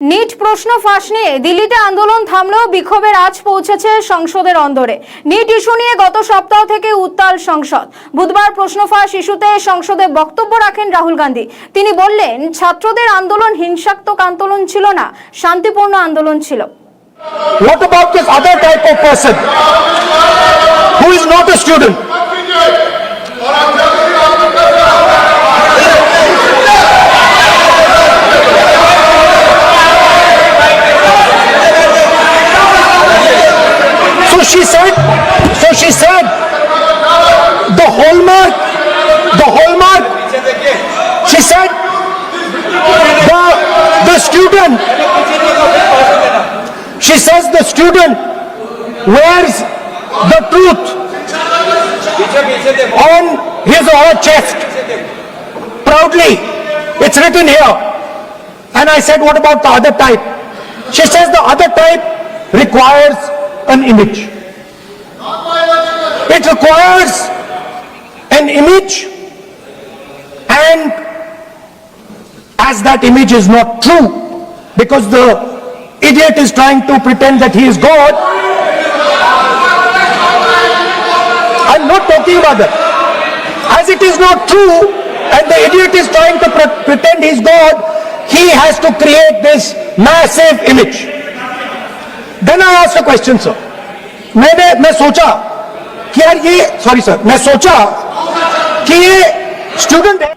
NEET প্রশ্ন ফাঁস নিয়ে দিল্লিতে আন্দোলন থামলেও বিক্ষোভের আজ পৌঁছেছে সংসদের অন্দরে। নিট ইস্যু নিয়ে গত সপ্তাহ থেকে উত্তাল সংসদ। বুধবার প্রশ্ন ফাঁস ইস্যুতে সংসদে বক্তব্য রাখেন রাহুল গান্ধী। তিনি বললেন, ছাত্রদের আন্দোলন হিংসাত্মক আন্দোলন ছিল না, শান্তিপূর্ণ আন্দোলন ছিল। What about this other type of person who is not a student? So she said, the hallmark, she said, the student, she says the student wears the truth on his or her chest proudly. It's written here. And I said, what about the other type? She says the other type requires an image. It requires an image, and as that image is not true, because the idiot is trying to pretend that he is God. I'm not talking about that. As it is not true, and the idiot is trying to pretend he's God, he has to create this massive image. Then I asked a question, sir. मैं सोचा कि यार ये, sorry sir, मैं सोचा कि ये student है।